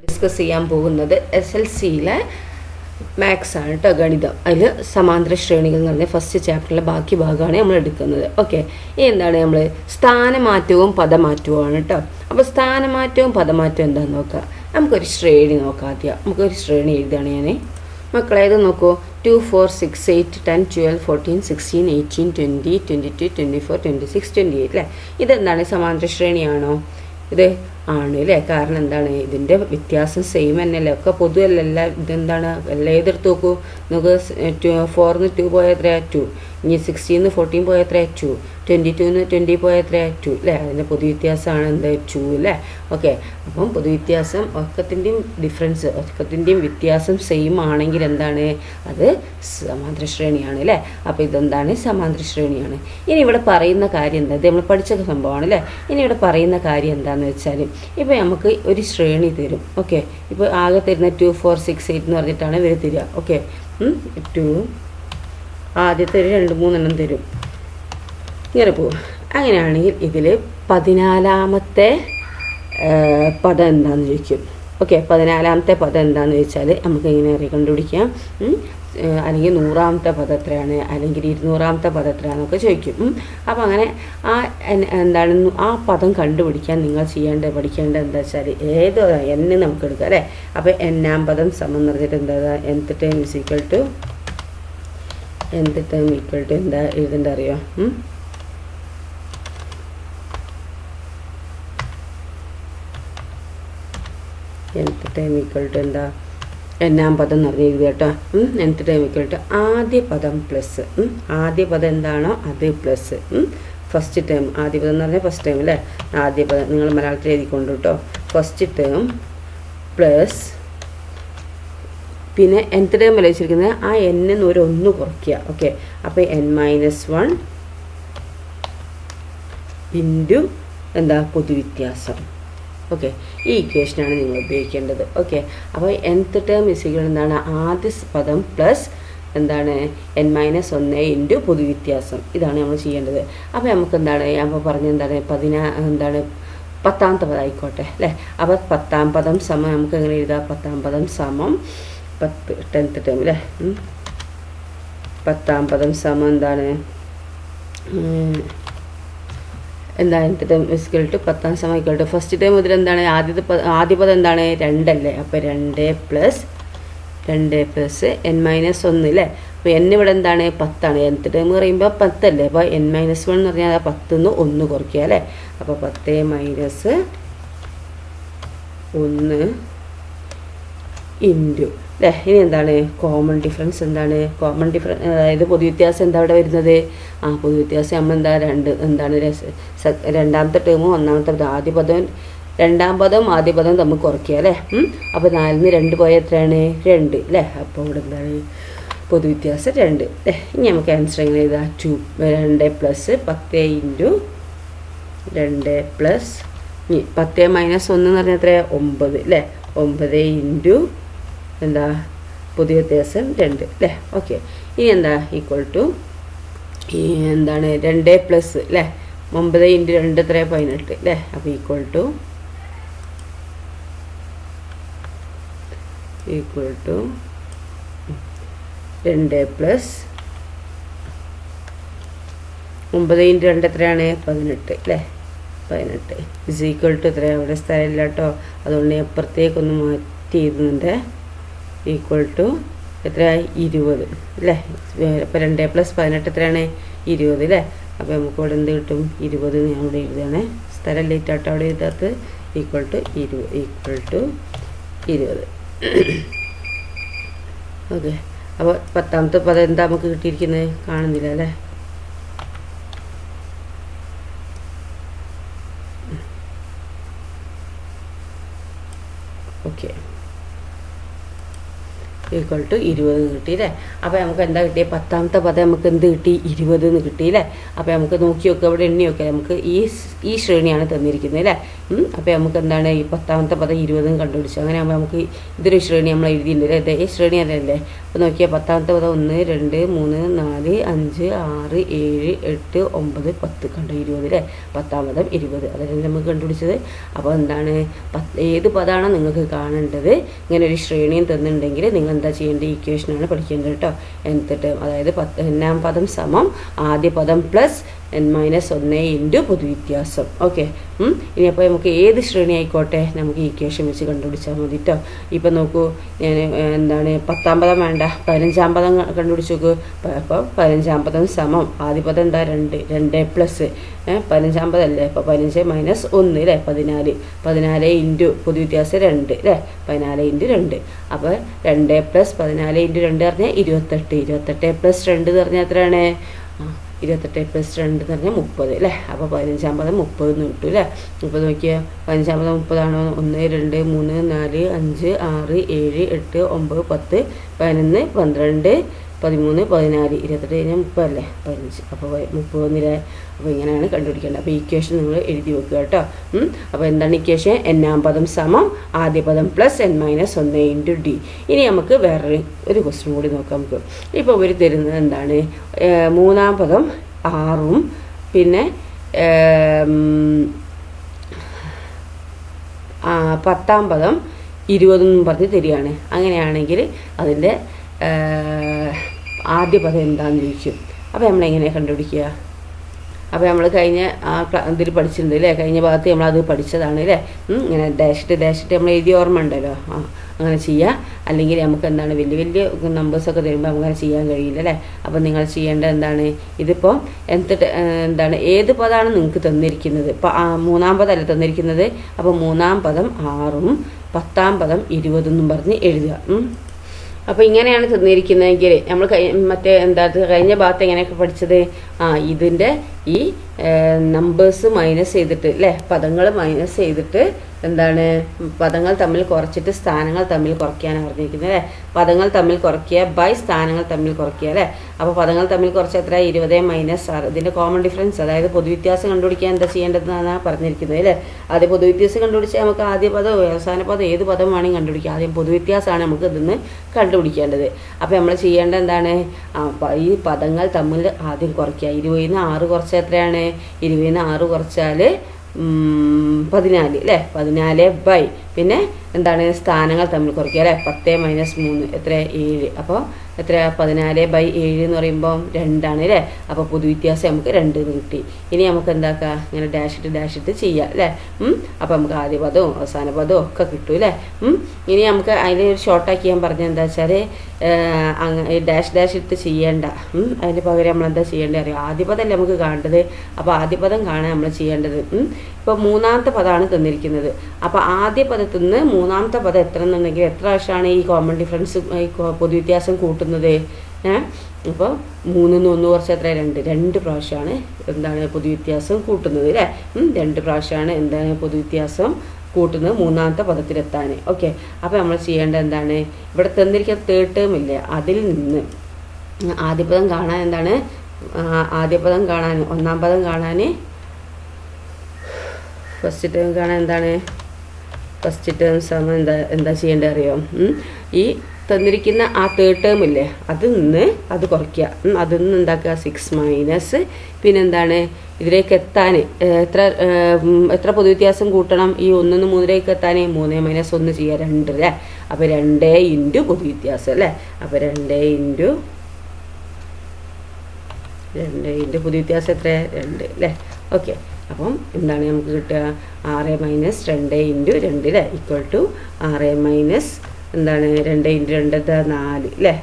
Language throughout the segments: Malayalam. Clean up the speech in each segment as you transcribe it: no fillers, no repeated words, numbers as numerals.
ഡിസ്കസ് ചെയ്യാൻ പോകുന്നത് SLCയിലെ മാത്സ് ആണ് കേട്ടോ, ഗണിതം. അതിൽ സമാന്തര ശ്രേണികൾ എന്ന് പറഞ്ഞാൽ ഫസ്റ്റ് ചാപ്റ്ററിലെ ബാക്കി ഭാഗമാണ് നമ്മൾ എടുക്കുന്നത്. ഓക്കെ, എന്താണ് നമ്മൾ സ്ഥാനമാറ്റവും പദമാറ്റവുമാണ് കേട്ടോ. അപ്പോൾ സ്ഥാനമാറ്റവും പദമാറ്റവും എന്താണെന്ന് നോക്കാം. നമുക്കൊരു ശ്രേണി നോക്കാം. ആദ്യം നമുക്കൊരു ശ്രേണി എഴുതുകയാണ് ഞാൻ. മക്കളെ ഇത് നോക്കൂ. 2, 4, 6, 8, 10, 12, 14, 16, 18, 20, 22, 24, 26, 28 അല്ലേ. ഇതെന്താണ് സമാന്തര ശ്രേണിയാണോ? ഇത് ആണ് അല്ലേ. കാരണം എന്താണ്, ഇതിൻ്റെ വ്യത്യാസം സെയിം തന്നെയല്ലേ, ഒക്കെ പൊതുവല്ല. ഇതെന്താണ് എല്ലാം ഏതെടുത്ത് നോക്കൂ. നമുക്ക് 4 2 പോയ എത്ര 2, ഇനി 16 14 പോയ എത്ര 2, 22 20 പോയ എത്ര 2 അല്ലേ. അതിൻ്റെ പൊതുവ്യത്യാസമാണ് എന്ത് 2 അല്ലേ. ഓക്കെ, അപ്പം പൊതുവ്യത്യാസം ഒക്കത്തിൻ്റെയും ഡിഫറൻസ്, ഒക്കത്തിൻ്റെയും വ്യത്യാസം സെയിം ആണെങ്കിൽ എന്താണ് അത് സമാന്തര ശ്രേണിയാണ് അല്ലേ. അപ്പോൾ ഇതെന്താണ് സമാന്തര ശ്രേണിയാണ്. ഇനി ഇവിടെ പറയുന്ന കാര്യം എന്താ, ഇത് നമ്മൾ പഠിച്ച സംഭവമാണ് അല്ലേ. ഇനി ഇവിടെ പറയുന്ന കാര്യം എന്താണെന്ന് വെച്ചാൽ, ഇപ്പോൾ നമുക്ക് ഒരു ശ്രേണി തരും. ഓക്കെ, ഇപ്പോൾ ആകെ തരുന്ന 2 4 6 8 എന്ന് പറഞ്ഞിട്ടാണ് ഇവർ തരിക. ഓക്കെ, 2 ആദ്യത്തെ 2 3 എണ്ണം തരും. ഇങ്ങനെ പോകും. അങ്ങനെയാണെങ്കിൽ ഇതിൽ 14ാമത്തെ പദം എന്താണെന്ന് ചോദിക്കും. ഓക്കെ, 14ാമത്തെ പദം എന്താണെന്ന് ചോദിച്ചാൽ നമുക്ക് എങ്ങനെ കണ്ടുപിടിക്കാം. അല്ലെങ്കിൽ 100ാമത്തെ പദം എത്രയാണ്, അല്ലെങ്കിൽ 200ാമത്തെ പദം എത്രയാണെന്നൊക്കെ ചോദിക്കും. അപ്പോൾ അങ്ങനെ ആ എന്താണ് ആ പദം കണ്ടുപിടിക്കാൻ നിങ്ങൾ പഠിക്കേണ്ടത് എന്താ വെച്ചാൽ ഏതോ എന്ന് നമുക്ക് എടുക്കാം അല്ലേ. അപ്പോൾ n-ാം പദം സമം എന്ന് പറഞ്ഞിട്ട് എന്താ nth term is equal to എന്താ എഴുതേണ്ട അറിയോ. nth ടേം ഈക്വൽ ടു എന്താ n-ാം പദം എന്ന് പറഞ്ഞ് എഴുതുക കേട്ടോ. nth ടേം ഈക്വൽ ടു ആദ്യ പദം പ്ലസ് ആദ്യ പദം എന്താണോ അത് പ്ലസ് ഫസ്റ്റ് ടേം. ആദ്യ പദം എന്ന് പറഞ്ഞാൽ ഫസ്റ്റ് ടേം അല്ലേ. ആദ്യ പദം നിങ്ങൾ മലയാളത്തിൽ എഴുതിക്കൊണ്ട് കേട്ടോ. ഫസ്റ്റ് ടേം പ്ലസ് പിന്നെ nth ടേം അല്ല വെച്ചിരിക്കുന്നത് ആ n ഒരു 1 കുറയ്ക്കുക. ഓക്കെ, അപ്പോൾ n-1 ഇൻറ്റു എന്താ പൊതുവ്യത്യാസം. ഓക്കെ, ഈ ഇക്വേഷനാണ് നിങ്ങൾ ഉപയോഗിക്കേണ്ടത്. ഓക്കെ, അപ്പോൾ nth ടേം ഇസികൾ എന്താണ് ആദ്യ പദം പ്ലസ് എന്താണ് n-1 ഇൻറ്റു പൊതുവ്യത്യാസം. ഇതാണ് നമ്മൾ ചെയ്യേണ്ടത്. അപ്പോൾ നമുക്ക് എന്താണ് ഞാൻ ഇപ്പോൾ പറഞ്ഞ എന്താണ് 10ാമത്തെ പദം ആയിക്കോട്ടെ അല്ലേ. അപ്പോൾ 10ാം പദം സമം നമുക്ക് എങ്ങനെ എഴുതാം. 10ാം പദം സമം 10 10th ടേം അല്ലേ. 10ാം പദം സമം എന്താണ് nth ടേം ഇസ്ക്വൽ ടു 10ാം സമം ഈക്വൽ ടു ഫസ്റ്റ് ടേം മുതൽ എന്താണ് ആദ്യ പദം എന്താണ് 2 അല്ലേ. അപ്പോൾ 2 പ്ലസ് n-1 അല്ലേ. അപ്പോൾ n ഇവിടെ എന്താണ് 10 ആണ്. nth ടേം പറയുമ്പോൾ 10 അല്ലേ. അപ്പോൾ n-1 എന്ന് പറഞ്ഞാൽ 10 നിന്ന് 1 കുറയ്ക്കുക അല്ലേ. അപ്പോൾ 10 മൈനസ് 1 ഇൻറ്റു അല്ലേ. ഇനി എന്താണ് കോമൺ ഡിഫറൻസ്, എന്താണ് കോമൺ ഡിഫറൻസ്, അതായത് പൊതുവ്യത്യാസം എന്താ ഇവിടെ വരുന്നത്. പൊതുവ്യത്യാസം നമ്മൾ എന്താ എന്താണ് 2ാമത്തെ ടേമും 1ാമത്തെ പദം ആദ്യ പദവും 2ാം പദവും ആദ്യ പദവും തമ്മിൽ കുറയ്ക്കുക അല്ലേ. അപ്പോൾ 4 നിന്ന് 2 പോയ എത്രയാണ് 2 അല്ലേ. അപ്പോൾ ഇവിടെ എന്താണ് പൊതുവ്യത്യാസം 2 അല്ലേ. ഇനി നമുക്ക് ആൻസർ എങ്ങനെ എഴുതാം. 2 പ്ലസ് 10 ഇൻറ്റു 2 പ്ലസ് 10 മൈനസ് 1 എന്ന് പറഞ്ഞാൽ എത്ര 9 അല്ലേ. 9 ഇൻറ്റു എന്താ പൊതുവ്യത്യാസം 2 അല്ലേ. ഓക്കെ, ഇനി എന്താ ഈക്വൽ ടു എന്താണ് 2 പ്ലസ് അല്ലേ 9 ഇൻറ്റു 2 എത്ര 18 അല്ലേ. അപ്പോൾ ഈക്വൽ ടു 2 പ്ലസ് 9 ഇൻറ്റു 2 എത്രയാണ് 18 അല്ലേ. 18 ഇസ് ഈക്വൽ ടു എത്ര അവിടെ സ്ഥലമില്ല കേട്ടോ, അതുകൊണ്ട് ഞാൻ അപ്പുറത്തേക്കൊന്ന് മാറ്റി എഴുതുന്നുണ്ട്. ഈക്വൽ ടു എത്ര 20 അല്ലേ. അപ്പോൾ 2 പ്ലസ് 18 എത്രയാണ് 20 അല്ലേ. അപ്പോൾ നമുക്ക് ഇവിടെ എന്ത് കിട്ടും 20 ഞാൻ ഇവിടെ എഴുതുകയാണ്. സ്ഥലം ലേറ്റ് ആട്ടോ അവിടെ എഴുതാത്ത. Equal to 20. ഓക്കെ, അപ്പോൾ 10ാമത്തെ പദം എന്താ നമുക്ക് കിട്ടിയിരിക്കുന്നത് കാണുന്നില്ല അല്ലേ. ഓക്കെ, ഈക്വൽ ടു 20 കിട്ടിയില്ലേ. അപ്പോൾ നമുക്ക് എന്താ കിട്ടിയത് 10ാമത്തെ പദം നമുക്ക് എന്ത് കിട്ടി 20 കിട്ടിയില്ലേ. അപ്പോൾ നമുക്ക് നോക്കി നോക്കുക, ഇവിടെ എണ്ണി നോക്കുക. നമുക്ക് ഈ ശ്രേണിയാണ് തന്നിരിക്കുന്നത് അല്ലേ. അപ്പോൾ നമുക്ക് എന്താണ് ഈ 10ാമത്തെ പദം 20 കണ്ടുപിടിച്ചു. അങ്ങനെ ആകുമ്പോൾ നമുക്ക് ഇതൊരു ശ്രേണി നമ്മൾ എഴുതിയിട്ടുണ്ട് അല്ലേ, ഈ ശ്രേണി അതല്ലേ. അപ്പോൾ നോക്കിയാൽ 10ാമത്തെ പദം 1 2 3 4 5 6 7 8 9 10 കണ്ടു 20 അല്ലേ. 10ാം പദം 20 അതല്ലേ നമുക്ക് കണ്ടുപിടിച്ചത്. അപ്പോൾ എന്താണ് ഏത് പദമാണോ നിങ്ങൾക്ക് കാണേണ്ടത്, ഇങ്ങനെ ഒരു ശ്രേണിയും തന്നിട്ടുണ്ടെങ്കിൽ നിങ്ങൾ എന്താ ചെയ്യേണ്ടത്, ഇക്വേഷനാണ് പഠിക്കേണ്ടത് കേട്ടോ. എന്നിട്ട് അതായത് 10ാം പദം സമം ആദ്യ പദം പ്ലസ് n-1 ഇൻറ്റു പൊതുവ്യത്യാസം. ഓക്കെ, ഇനിയപ്പോൾ നമുക്ക് ഏത് ശ്രേണി ആയിക്കോട്ടെ നമുക്ക് ഇക്വേഷൻ വെച്ച് കണ്ടുപിടിച്ചാൽ മതി കേട്ടോ. ഇപ്പം നോക്കൂ, ഞാൻ എന്താണ് 10ാം പദം വേണ്ട, 15ാം പദം കണ്ടുപിടിച്ച് നോക്കൂ. അപ്പോൾ 15ാം പദം സമം ആദ്യ പദം എന്താ 2 പ്ലസ് 15ാം പദം അല്ലേ, അപ്പോൾ 15 മൈനസ് 1 അല്ലേ 14 ഇൻറ്റു പൊതുവ്യത്യാസം 2 അല്ലേ, 14 ഇൻറ്റു 2. അപ്പോൾ 2 പ്ലസ് 14 ഇൻറ്റു 2 പറഞ്ഞാൽ 28 പ്ലസ് 2 എന്ന് പറഞ്ഞാൽ എത്രയാണ്, 28 പ്ലസ് 2 എന്ന് പറഞ്ഞാൽ 30 അല്ലേ. അപ്പോൾ 15ാം പദം 30 എന്ന് കിട്ടും അല്ലേ. ഇപ്പോൾ നോക്കിയാൽ 15ാം പദം 30 ആണോ, 1 2 3 4 5 6 7 8 9 10 11 12 13 14 28 കഴിഞ്ഞാൽ 30 അല്ലേ, 15. അപ്പോൾ 30 വന്നില്ലേ. അപ്പോൾ ഇങ്ങനെയാണ് കണ്ടുപിടിക്കേണ്ടത്. അപ്പോൾ ഇക്വേഷൻ നിങ്ങൾ എഴുതി വെക്കുക കേട്ടോ. അപ്പോൾ എന്താണ് ഇക്വേഷൻ, n-ാം പദം സമം ആദ്യ പദം പ്ലസ് n-1 ഇൻറ്റു d. ഇനി നമുക്ക് വേറൊരു ക്വസ്റ്റ്യൻ കൂടി നോക്കാം. നമുക്ക് ഇപ്പോൾ ഇവർ തരുന്നത് എന്താണ്, 3ാം പദം 6ഉം പിന്നെ 10ാം പദം 20 എന്നും പറഞ്ഞ് തരികയാണ്. അങ്ങനെയാണെങ്കിൽ അതിൻ്റെ ആദ്യ പദം എന്താണെന്ന് ചോദിക്കും. അപ്പോൾ നമ്മളെങ്ങനെ കണ്ടുപിടിക്കുക, അപ്പോൾ നമ്മൾ കഴിഞ്ഞ ഇതിൽ പഠിച്ചിട്ടുണ്ട് അല്ലേ, കഴിഞ്ഞ ഭാഗത്ത് നമ്മളത് പഠിച്ചതാണ് അല്ലേ. ഇങ്ങനെ ഡാഷിട്ട് നമ്മൾ എഴുതിയ ഓർമ്മ ഉണ്ടല്ലോ, അങ്ങനെ ചെയ്യുക. അല്ലെങ്കിൽ നമുക്ക് എന്താണ് വലിയ നമ്പേഴ്സൊക്കെ തരുമ്പോൾ നമുക്കങ്ങനെ ചെയ്യാൻ കഴിയില്ല അല്ലേ. അപ്പോൾ നിങ്ങൾ ചെയ്യേണ്ടത് എന്താണ്, ഇതിപ്പോൾ എന്താണ് ഏത് പദമാണ് നിങ്ങൾക്ക് തന്നിരിക്കുന്നത്. ഇപ്പോൾ 3ാം പദമല്ല തന്നിരിക്കുന്നത്. അപ്പോൾ 3ാം പദം 6ഉം 10ാം പദം 20 എന്നും പറഞ്ഞ് എഴുതുക. അപ്പോൾ ഇങ്ങനെയാണ് തന്നിരിക്കുന്നതെങ്കിൽ നമ്മൾ മറ്റേ കഴിഞ്ഞ ഭാഗത്ത് എങ്ങനെയൊക്കെ പഠിച്ചത്, ഇതിൻ്റെ ഈ നമ്പേഴ്സ് മൈനസ് ചെയ്തിട്ട് അല്ലേ, പദങ്ങൾ മൈനസ് ചെയ്തിട്ട് എന്താണ് പദങ്ങൾ തമ്മിൽ കുറച്ചിട്ട് സ്ഥാനങ്ങൾ തമ്മിൽ കുറയ്ക്കാനാണ് പറഞ്ഞിരിക്കുന്നത് അല്ലേ. പദങ്ങൾ തമ്മിൽ കുറയ്ക്കുക ബൈ സ്ഥാനങ്ങൾ തമ്മിൽ കുറയ്ക്കുക അല്ലേ. അപ്പോൾ പദങ്ങൾ തമ്മിൽ കുറച്ച് എത്ര, 20 മൈനസ് 6. ഇതിൻ്റെ കോമൺ ഡിഫറൻസ് അതായത് പൊതുവ്യത്യാസം കണ്ടുപിടിക്കാൻ എന്താ ചെയ്യേണ്ടതെന്നാണ് പറഞ്ഞിരിക്കുന്നത് അല്ലേ. ആദ്യം പൊതുവ്യത്യാസം കണ്ടുപിടിച്ചാൽ നമുക്ക് ആദ്യ പദം അവസാന പദം ഏത് പദം വേണമെങ്കിൽ കണ്ടുപിടിക്കാം. ആദ്യം പൊതുവ്യത്യാസമാണ് നമുക്ക് ഇതിന്ന് കണ്ടുപിടിക്കേണ്ടത്. അപ്പോൾ നമ്മൾ ചെയ്യേണ്ടത് എന്താണ്, ഈ പദങ്ങൾ തമ്മിൽ ആദ്യം കുറയ്ക്കുക. 20 6 കുറച്ചാൽ എത്രയാണ്, 20 6 കുറച്ചാൽ 14 അല്ലേ, 14 ബൈ പിന്നെ എന്താണ് സ്ഥാനങ്ങൾ തമ്മിൽ കുറയ്ക്കുക അല്ലേ. 10 മൈനസ് 3 എത്ര, 7. അപ്പോൾ എത്ര, 14 ബൈ 7 എന്ന് പറയുമ്പോൾ 2 ആണ് അല്ലേ. അപ്പോൾ പൊതുവ്യത്യാസം നമുക്ക് 2 കിട്ടി. ഇനി നമുക്ക് എന്താക്കുക, ഇങ്ങനെ ഡാഷിട്ട് ചെയ്യാം അല്ലേ. അപ്പോൾ നമുക്ക് ആദ്യ പദവും അവസാന പദവും ഒക്കെ കിട്ടും അല്ലേ. ഇനി നമുക്ക് അതിലൊരു ഷോർട്ടാക്കി ഞാൻ പറഞ്ഞത് എന്താ വെച്ചാൽ, ഡാഷ് ഇട്ട് ചെയ്യേണ്ട, അതിന് പകരം നമ്മൾ എന്താ ചെയ്യേണ്ടത് അറിയാം, ആദ്യ പദമല്ലേ നമുക്ക് കാണേണ്ടത്. അപ്പോൾ ആദ്യ പദം കാണാൻ നമ്മൾ ചെയ്യേണ്ടത്, ഇപ്പോൾ 3ാമത്തെ പദമാണ് തന്നിരിക്കുന്നത്. അപ്പോൾ ആദ്യ പദത്തിൽ നിന്ന് 3ാമത്തെ പദം എത്ര എന്നുണ്ടെങ്കിൽ എത്ര പ്രാവശ്യമാണ് ഈ കോമൺ ഡിഫറൻസ് ഈ പൊതുവ്യത്യാസം കൂട്ടുന്നത്. അപ്പോൾ 3 1 കുറച്ച് എത്ര, 2 പ്രാവശ്യമാണ് എന്താണ് പൊതുവ്യത്യാസം കൂട്ടുന്നത് അല്ലേ. 2 പ്രാവശ്യമാണ് എന്താണ് പൊതുവ്യത്യാസം കൂട്ടുന്നത് 3ാമത്തെ പദത്തിലെത്താൻ. ഓക്കെ, അപ്പോൾ നമ്മൾ ചെയ്യേണ്ടത് എന്താണ്, ഇവിടെ തന്നിരിക്കുന്ന തേർഡ് ടേം ഇല്ലേ, അതിൽ നിന്ന് ആദ്യ പദം കാണാൻ എന്താണ്, ആദ്യ പദം കാണാൻ 1ാം പദം കാണാൻ ഫസ്റ്റ് ടേം കാണാൻ എന്താണ്, ഫസ്റ്റ് ടേം സമയം എന്താ ചെയ്യേണ്ടത് അറിയോ, ഈ തന്നിരിക്കുന്ന ആ തേർഡ് ടേം ഇല്ലേ അതിൽ നിന്ന് അത് കുറയ്ക്കുക. അതിൽ നിന്ന് എന്താക്കുക, 6 മൈനസ് പിന്നെന്താണ് ഇതിലേക്ക് എത്താൻ എത്ര പൊതുവ്യത്യാസം കൂട്ടണം, ഈ 1 നിന്ന് 3ലേക്ക് എത്താൻ 3 മൈനസ് 1 ചെയ്യുക, 2 അല്ലേ. അപ്പോൾ 2 ഇൻറ്റു പൊതുവ്യത്യാസം അല്ലേ. അപ്പോൾ 2 ഇൻറ്റു പൊതുവ്യത്യാസം എത്ര, 2 അല്ലേ. ഓക്കെ, അപ്പം എന്താണ് നമുക്ക് കിട്ടുക, 6 മൈനസ് 2 ഇൻറ്റു 2 അല്ലേ ഈക്വൽ ടു 6 മൈനസ് എന്താണ് 2 ഇൻറ്റു 2 4 അല്ലേ.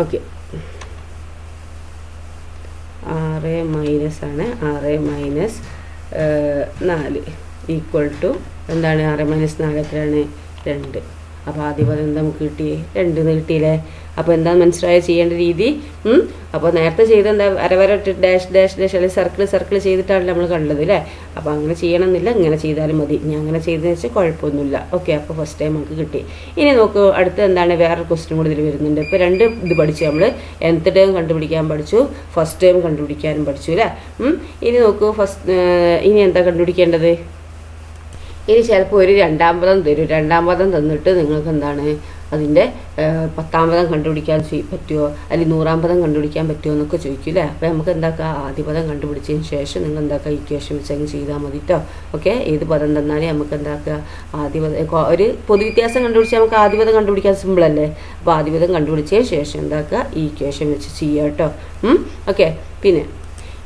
ഓക്കെ, 6 മൈനസ് ആണ്, 6 മൈനസ് 4 ഈക്വൽ ടു എന്താണ് 6 മൈനസ് 4 എത്രയാണ്, 2. അപ്പോൾ ആദ്യ പദം എന്താ നമുക്ക് കിട്ടി, 2 എന്ന് കിട്ടിയില്ലേ. അപ്പോൾ എന്താണെന്ന് മനസ്സിലായ ചെയ്യേണ്ട രീതി. അപ്പോൾ നേരത്തെ ചെയ്ത് എന്താ അരവര ഡാഷ് അല്ലെങ്കിൽ സർക്കിൾ ചെയ്തിട്ടാണല്ലോ നമ്മൾ കണ്ടത് അല്ലേ. അപ്പോൾ അങ്ങനെ ചെയ്യണമെന്നില്ല, ഇങ്ങനെ ചെയ്താലും മതി. ഇനി അങ്ങനെ ചെയ്തതെന്ന് വെച്ചാൽ കുഴപ്പമൊന്നുമില്ല. ഓക്കെ, അപ്പോൾ ഫസ്റ്റ് ടൈം നമുക്ക് കിട്ടി. ഇനി നോക്കൂ, അടുത്ത എന്താണ് വേറൊരു ക്വസ്റ്റ്യൻ കൂടി ഇതിൽ വരുന്നുണ്ട്. ഇപ്പോൾ 2 ഇത് പഠിച്ചു, നമ്മൾ nth ടേം കണ്ടുപിടിക്കാൻ പഠിച്ചു, ഫസ്റ്റ് ടേം കണ്ടുപിടിക്കാനും പഠിച്ചു അല്ലേ. ഇനി നോക്കൂ, ഇനി എന്താ കണ്ടുപിടിക്കേണ്ടത്, ഇനി ചിലപ്പോൾ ഒരു രണ്ടാം പദം തരും. രണ്ടാം പദം തന്നിട്ട് നിങ്ങൾക്ക് എന്താണ് അതിൻ്റെ 10ാം പദം കണ്ടുപിടിക്കാൻ പറ്റുമോ, അല്ലെങ്കിൽ 100ാം പദം കണ്ടുപിടിക്കാൻ പറ്റുമോ എന്നൊക്കെ ചോദിക്കും അല്ലേ. അപ്പോൾ നമുക്ക് എന്താക്കാം, ആദ്യ പദം കണ്ടുപിടിച്ചതിന് ശേഷം നിങ്ങൾ എന്താക്കുക, ഇക്വേഷൻ വെച്ച് അങ്ങ് ചെയ്താൽ മതി കേട്ടോ. ഓക്കെ, ഏത് പദം തന്നാലും നമുക്ക് എന്താക്കുക, ആദ്യ പദം ഒരു പൊതുവ്യത്യാസം കണ്ടുപിടിച്ചാൽ നമുക്ക് ആദ്യ പദം കണ്ടുപിടിക്കാൻ സിമ്പിളല്ലേ. അപ്പോൾ ആദ്യ പദം കണ്ടുപിടിച്ചതിന് ശേഷം എന്താക്കുക, ഈ ഇക്വേഷൻ വെച്ച് ചെയ്യുക കേട്ടോ. ഓക്കെ, പിന്നെ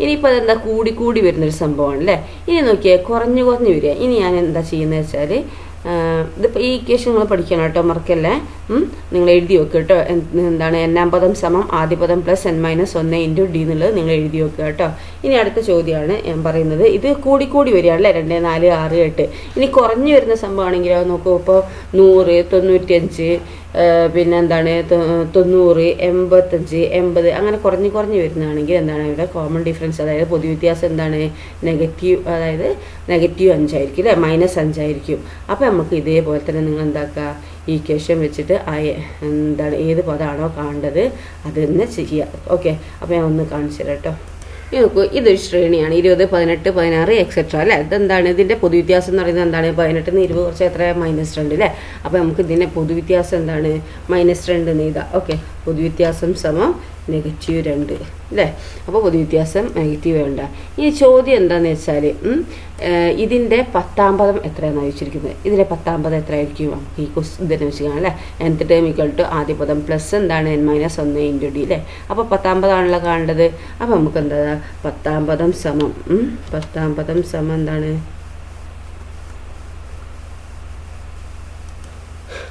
ഇനിയിപ്പോൾ അതെന്താ കൂടി വരുന്നൊരു സംഭവമാണ് അല്ലേ. ഇനി നോക്കിയാൽ കുറഞ്ഞു വരിക. ഇനി ഞാൻ എന്താ ചെയ്യുന്നത് വെച്ചാൽ, ഇതിപ്പോൾ ഈ ഇക്വേഷൻ നിങ്ങൾ പഠിക്കണം കേട്ടോ, മറക്കല്ലേ. നിങ്ങൾ എഴുതി വെക്കുക കേട്ടോ. എന്താണ് n-ാം പദം സമം ആദ്യ പദം പ്ലസ് n-1 ഇൻറ്റു ഡി എന്നുള്ളത് നിങ്ങൾ എഴുതി വെക്കുക കേട്ടോ. ഇനി അടുത്ത ചോദ്യമാണ് ഞാൻ പറയുന്നത്. ഇത് കൂടി വരികയാണല്ലേ, 2, 4, 6, 8. ഇനി കുറഞ്ഞു വരുന്ന സംഭവമാണെങ്കിലോ നോക്കൂ. ഇപ്പോൾ 100, 95, പിന്നെ എന്താണ് 90, 85, 80 അങ്ങനെ കുറഞ്ഞ് വരുന്നതാണെങ്കിൽ എന്താണ് ഇവിടെ കോമൺ ഡിഫറൻസ്, അതായത് പൊതുവ്യത്യാസം എന്താണ് നെഗറ്റീവ്, അതായത് -5 ആയിരിക്കും അല്ലേ, -5 ആയിരിക്കും. അപ്പോൾ നമുക്ക് ഇതേപോലെ തന്നെ നിങ്ങൾ എന്താക്കുക, ഈ ഇക്വേഷൻ വെച്ചിട്ട് എന്താണ് ഏത് പദമാണോ കാണേണ്ടത് അത് തന്നെ ചെയ്യുക. ഓക്കെ, അപ്പോൾ ഞാൻ ഒന്ന് കാണിച്ചു തരാം കേട്ടോ. നോക്കൂ, ഇതൊരു ശ്രേണിയാണ് 20, 18, 16 എക്സെട്ര അല്ലേ. ഇതെന്താണ് ഇതിൻ്റെ പൊതുവ്യത്യാസം എന്ന് പറയുന്നത് എന്താണ്, 18 - 20 കുറച്ച് എത്ര -2 അല്ലേ. അപ്പോൾ നമുക്ക് ഇതിൻ്റെ പൊതുവ്യത്യാസം എന്താണ് -2 എന്ന് എഴുതാം. ഓക്കെ, പൊതുവ്യത്യാസം സമം -2 അല്ലേ. അപ്പോൾ പൊതുവ്യത്യാസം -2. ഈ ചോദ്യം എന്താണെന്ന് വെച്ചാൽ ഇതിൻ്റെ 10ാം പദം എത്രയാണെന്ന് ചോദിച്ചിരിക്കുന്നത്. ഇതിൻ്റെ 10ാം പദം എത്രയായിരിക്കും നമുക്ക് ഈ ഇതിനെ വെച്ച് കാണാം അല്ലേ. nth ടേം = ആദ്യ പദം പ്ലസ് എന്താണ് n-1 ഇൻറ്റു ഡി അല്ലേ. അപ്പോൾ 10ാം പദമാണല്ലോ കാണേണ്ടത്. അപ്പോൾ നമുക്ക് എന്താ 10ാം പദം സമം എന്താണ്,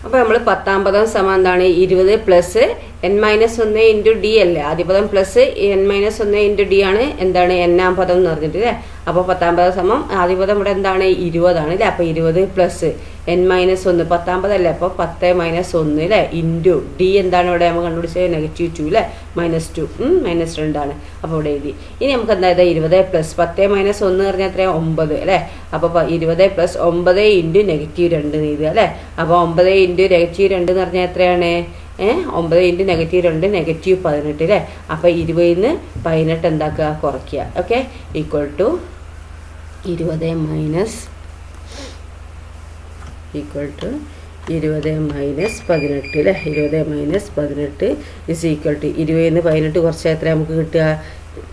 അപ്പോൾ നമ്മൾ 10ാം പദം സമം എന്താണ് 20 പ്ലസ് n-1 ഇൻറ്റു ഡി അല്ലേ. ആദ്യ പദം പ്ലസ് n-1 ഇൻറ്റു ഡി ആണ് എന്താണ് n-ാം പദം എന്ന് പറഞ്ഞിട്ട് അല്ലേ. അപ്പോൾ 10ാം പദം സമം ആദ്യ പദം ഇവിടെ എന്താണ് 20 ആണ് അല്ലേ. അപ്പോൾ 20 പ്ലസ് n-1 10ാം പദം അല്ലേ. അപ്പോൾ 10 - 1 അല്ലേ ഇൻറ്റു ഡി എന്താണ് ഇവിടെ നമ്മൾ കണ്ടുപിടിച്ചത് -2 അല്ലേ, -2 -2 അപ്പോൾ ഇവിടെ എഴുതി. ഇനി നമുക്ക് എന്തായത് 20 പ്ലസ് 10 - 1 പറഞ്ഞാൽ എത്രയാണ് 9 അല്ലേ. അപ്പോൾ 20 പ്ലസ് 9 ഇൻറ്റു -2 എഴുതുക അല്ലേ. അപ്പോൾ 9 ഇൻറ്റു -2 എന്ന് പറഞ്ഞാൽ എത്രയാണ് 9 ഇൻറ്റു -2 -18 അല്ലേ. അപ്പോൾ 20 നിന്ന് 18 എന്താക്കുക, കുറയ്ക്കുക. ഓക്കെ, ഈക്വൽ ടു 20 - 18 അല്ലേ. 20 - 18 ഇസ് ഈക്വൽ ടു 20 നിന്ന് 18 കുറച്ചാൽ എത്ര നമുക്ക് കിട്ടുക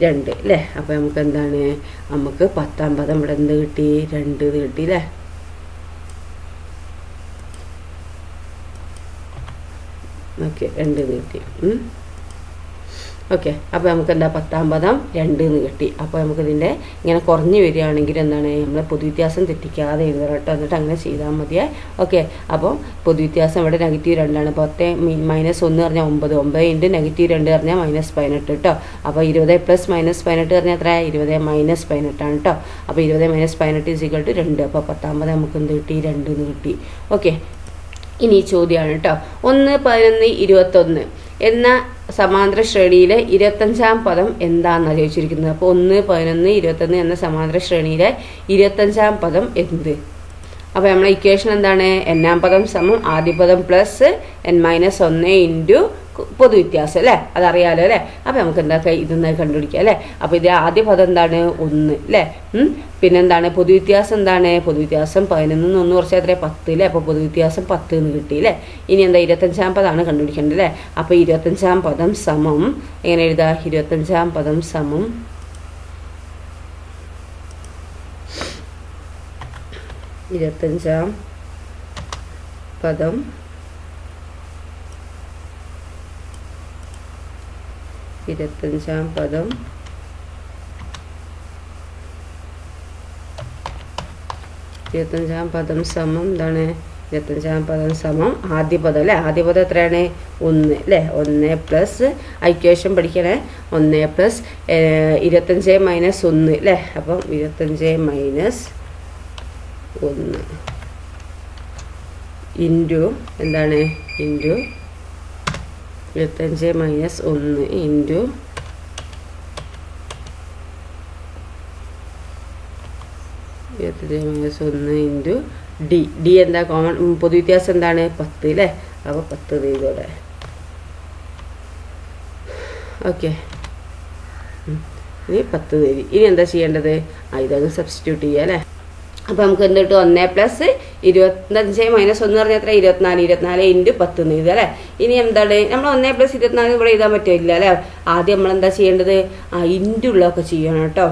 2 അല്ലേ. അപ്പോൾ നമുക്ക് എന്താണ്, നമുക്ക് 10ാം പദം ഇവിടെ എന്ത് കിട്ടി 2 കിട്ടി അല്ലേ. ഓക്കെ, 2 കിട്ടി. ഓക്കെ, അപ്പോൾ നമുക്ക് എന്താ 10ാം പദം 2 കിട്ടി. അപ്പോൾ നമുക്കിതിൻ്റെ ഇങ്ങനെ കുറഞ്ഞു വരികയാണെങ്കിൽ എന്താണ് നമ്മൾ പൊതുവ്യത്യാസം തെറ്റിക്കാതെ എഴുതണം കേട്ടോ. എന്നിട്ട് അങ്ങനെ ചെയ്താൽ മതിയേ. ഓക്കെ, അപ്പോൾ പൊതുവ്യത്യാസം ഇവിടെ -2 10 - 1 പറഞ്ഞാൽ 9 ഇൻറ്റു -2 പറഞ്ഞാൽ -18 കേട്ടോ. അപ്പോൾ 20 പ്ലസ് -18 പറഞ്ഞാൽ എത്ര 20 - 18 ആണ് കേട്ടോ. അപ്പോൾ 20 - 18 = 2. അപ്പോൾ 10ാം പദം നമുക്ക് എന്ത് കിട്ടി 2 കിട്ടി. ഓക്കെ, ഇനി ചോദ്യമാണ് കേട്ടോ. 1, 11, 21 എന്ന സമാന്തര ശ്രേണിയിലെ 25ാം പദം എന്താണെന്നാണ് ചോദിച്ചിരിക്കുന്നത്. അപ്പോൾ 1, 11, 21 എന്ന സമാന്തര ശ്രേണിയിലെ 25ാം പദം എന്ത്. അപ്പോൾ നമ്മളെ ഇക്വേഷൻ എന്താണ്, n-ാം പദം സമം ആദ്യ പദം പ്ലസ് n-1 ഇൻറ്റു പൊതുവ്യത്യാസം അല്ലേ, അതറിയാലോ അല്ലേ. അപ്പോൾ നമുക്ക് എന്താക്കുക ഇതൊന്നായി കണ്ടുപിടിക്കുക അല്ലേ. അപ്പോൾ ഇത് ആദ്യ പദം എന്താണ് 1 അല്ലേ. പിന്നെന്താണ് പൊതുവ്യത്യാസം എന്താണ്, പൊതുവ്യത്യാസം 11 - 1 കുറച്ച് എത്ര 10 അല്ലേ. അപ്പോൾ പൊതുവ്യത്യാസം 10 എന്ന് കിട്ടി അല്ലേ. ഇനി എന്താ 25ാം പദമാണ് കണ്ടുപിടിക്കേണ്ടത് അല്ലേ. അപ്പോൾ 25ാം പദം സമം എങ്ങനെ എഴുതാ, 25ാം പദം സമം 25ാം പദം 25ാം പദം സമം എന്താണ് 25ാം പദം സമം ആദ്യ പദം അല്ലേ. ആദ്യ പദം എത്രയാണ് 1 അല്ലേ. 1 പ്ലസ് ഇക്വേഷൻ പഠിക്കണേ. 1 പ്ലസ് 25 - 1 അല്ലേ. അപ്പം 25 - 1 ഇൻറ്റു എന്താണ് into 25 - 1 into 25 - 1 into D. D എന്താ കോമൺ പൊതുവ്യത്യാസം എന്താണ് 10 അല്ലേ. അപ്പോൾ 10 ചെയ്തോടെ. ഓക്കെ, ഇനി 10 തരും. ഇനി എന്താ ചെയ്യേണ്ടത്, ഇതങ്ങ് സബ്സ്റ്റിറ്റ്യൂട്ട് ചെയ്യുക അല്ലേ. അപ്പോൾ നമുക്ക് എന്ത് കിട്ടും 1+25 - 1 പറഞ്ഞാൽ എത്ര 24 24 × 10 എന്ന് എഴുതുക അല്ലേ. ഇനി എന്താണ് നമ്മൾ 1+24 ഇവിടെ എഴുതാൻ പറ്റില്ല അല്ലേ. ആദ്യം നമ്മൾ എന്താ ചെയ്യേണ്ടത് ഇൻറ്റുള്ളതൊക്കെ ചെയ്യണം കേട്ടോ.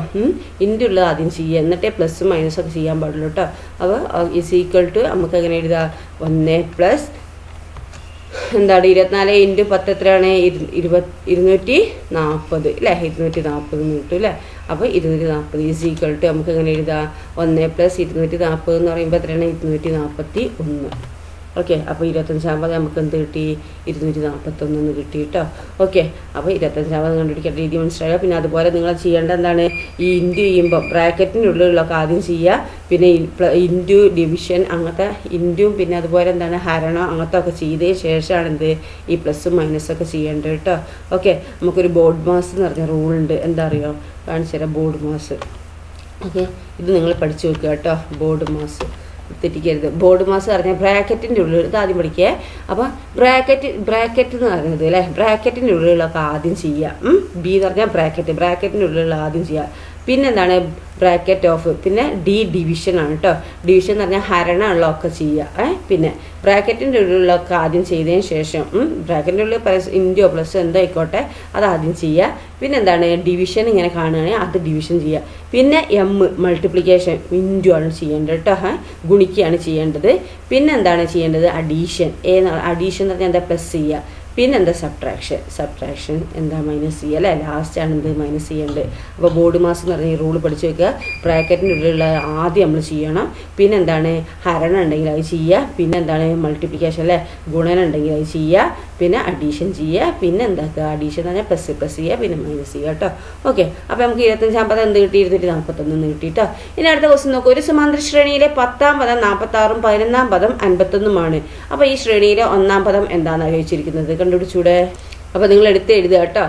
ഇൻറ്റുള്ളത് ആദ്യം ചെയ്യുക, എന്നിട്ടേ പ്ലസ്സും മൈനസൊക്കെ ചെയ്യാൻ പാടുള്ളൂ കേട്ടോ. അപ്പോൾ = നമുക്ക് എങ്ങനെ എഴുതാം 1+ എന്താണ് 24 × 10 എത്രയാണ് 240 അല്ലേ. 240 എന്ന് കിട്ടും അല്ലേ. അപ്പോൾ 240 നമുക്ക് എങ്ങനെ എഴുതാം 1+240 എന്ന് പറയുമ്പോൾ എത്രയാണ് 241. ഓക്കെ. അപ്പോൾ 25 നമുക്ക് എന്ത് കിട്ടി 241 കിട്ടി കേട്ടോ. ഓക്കെ. അപ്പോൾ 25 കണ്ടുപിടിക്കേണ്ട രീതി മനസ്സിലാക്കുക. പിന്നെ അതുപോലെ നിങ്ങൾ ചെയ്യേണ്ട എന്താണ് ഈ ഇൻറ്റു ചെയ്യുമ്പോൾ ബ്രാക്കറ്റിനുള്ളിലൊക്കെ ആദ്യം ചെയ്യുക, പിന്നെ ഇൻറ്റു ഡിവിഷൻ അങ്ങനത്തെ ഇൻറ്റും പിന്നെ അതുപോലെ എന്താണ് ഹരണം അങ്ങനത്തെ ഒക്കെ ചെയ്തതിന് ശേഷമാണ് എന്ത് ഈ പ്ലസ്സും മൈനസൊക്കെ ചെയ്യേണ്ടത് കേട്ടോ. ഓക്കെ. നമുക്കൊരു ബോർഡ് മാസ് എന്ന് പറഞ്ഞ റൂളുണ്ട്. എന്താ അറിയോ കാണിച്ചു തരാം. BODMAS. ഓക്കെ. ഇത് നിങ്ങൾ പഠിച്ചു വെക്കുക കേട്ടോ. ബോർഡ് മാസ് തെറ്റിക്കരുത്. ബോർഡ് മാസ് പറഞ്ഞാൽ ബ്രാക്കറ്റിൻ്റെ ഉള്ളിൽ ഇത് ആദ്യം പഠിക്കുക. അപ്പോൾ ബ്രാക്കറ്റ് എന്ന് പറയുന്നത് അല്ലേ, ബ്രാക്കറ്റിൻ്റെ ഉള്ളിലൊക്കെ ആദ്യം ചെയ്യുക. ബി എന്ന് പറഞ്ഞാൽ ബ്രാക്കറ്റിൻ്റെ ഉള്ളിലുള്ള ആദ്യം ചെയ്യുക. പിന്നെ എന്താണ് ബ്രാക്കറ്റ് ഓഫ്, പിന്നെ ഡിവിഷനാണ് കേട്ടോ. ഡിവിഷൻ എന്ന് പറഞ്ഞാൽ ഹരണമുള്ളതൊക്കെ ചെയ്യുക. പിന്നെ ബ്രാക്കറ്റിൻ്റെ ഉള്ളിലൊക്കെ ആദ്യം ചെയ്തതിന് ശേഷം ബ്രാക്കറ്റിൻ്റെ ഉള്ളിൽ ഇൻറ്റോ പ്ലസ് എന്തോ ആയിക്കോട്ടെ അത് ആദ്യം ചെയ്യുക. പിന്നെ എന്താണ് ഡിവിഷൻ ഇങ്ങനെ കാണുകയാണെങ്കിൽ അത് ഡിവിഷൻ ചെയ്യുക. പിന്നെ മൾട്ടിപ്ലിക്കേഷൻ ഇൻറ്റു ആണ് ചെയ്യേണ്ടത് കേട്ടോ. ഗുണിക്കുകയാണ് ചെയ്യേണ്ടത്. പിന്നെ എന്താണ് ചെയ്യേണ്ടത് അഡീഷൻ. അഡീഷൻ എന്ന് പറഞ്ഞാൽ എന്താ പ്ലസ് ചെയ്യുക. പിന്നെ എന്താ സബ്ട്രാക്ഷൻ എന്താ മൈനസ് ചെയ്യുക അല്ലേ. ലാസ്റ്റാണ് എന്ത് മൈനസ് ചെയ്യേണ്ടത്. അപ്പോൾ ബോർഡ് മാസ് എന്ന് പറഞ്ഞാൽ ഈ റൂൾ പഠിച്ചു വെക്കുക. ബ്രാക്കറ്റിൻ്റെ ഉള്ളിലുള്ള ആദ്യം നമ്മൾ ചെയ്യണം. പിന്നെ എന്താണ് ഹരണം ഉണ്ടെങ്കിൽ അത് ചെയ്യുക. പിന്നെ എന്താണ് മൾട്ടിപ്ലിക്കേഷൻ അല്ലേ, ഗുണനം ഉണ്ടെങ്കിൽ അത് ചെയ്യുക. പിന്നെ അഡീഷൻ ചെയ്യുക. പിന്നെ എന്താക്കുക അഡീഷൻ എന്ന് പറഞ്ഞാൽ പ്ലസ് ചെയ്യുക, പിന്നെ മൈനസ് ചെയ്യുക കേട്ടോ. ഓക്കെ. അപ്പോൾ നമുക്ക് 25 എന്ത് കിട്ടി 241 കിട്ടി കേട്ടോ. ഇനി അടുത്ത ക്വസ്റ്റ്യൻ നോക്കുക. ഒരു സമാന്തര ശ്രേണിയിലെ 10ാം പദം 46ഉം 11ാം പദം 51ഉമാണ്. അപ്പോൾ ഈ ശ്രേണിയിലെ 1ാം പദം എന്താണെന്ന് ചോദിച്ചിരിക്കുന്നത്, കണ്ടുപിടിച്ചൂടെ. അപ്പോൾ നിങ്ങൾ എടുത്ത് എഴുതുക കേട്ടോ.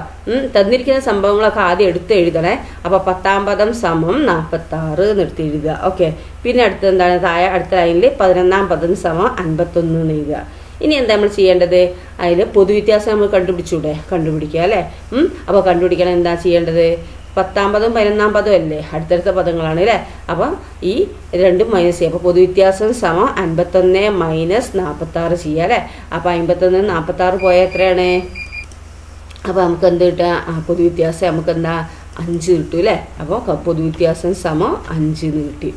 തന്നിരിക്കുന്ന സംഭവങ്ങളൊക്കെ ആദ്യം എടുത്ത് എഴുതണേ. അപ്പോൾ 10ാം പദം സമം 46 നിർത്തി എഴുതുക. ഓക്കെ. പിന്നെ അടുത്ത എന്താണ് അടുത്ത ലൈനിൽ 11ാം പദം സമം 51 എന്ന് എഴുതുക. ഇനി എന്താ നമ്മൾ ചെയ്യേണ്ടത് അതിൽ പൊതുവ്യത്യാസം നമ്മൾ കണ്ടുപിടിക്കുക അല്ലേ. അപ്പോൾ കണ്ടുപിടിക്കണം എന്താ ചെയ്യേണ്ടത് 10ാം പദം 11ാം പദം അല്ലേ, അടുത്തടുത്ത പദങ്ങളാണ് അല്ലേ. അപ്പം ഈ രണ്ടും മൈനസ് ചെയ്യുക. അപ്പോൾ പൊതുവ്യത്യാസം സമം 51 - 46 ചെയ്യുക അല്ലേ. അപ്പോൾ 51 46 പോയാൽ എത്രയാണ്. അപ്പോൾ നമുക്ക് എന്ത് കിട്ടുക പൊതുവ്യത്യാസം നമുക്ക് എന്താ 5 കിട്ടും അല്ലേ. അപ്പോൾ പൊതുവ്യത്യാസം സമം 5 എന്ന് കിട്ടി.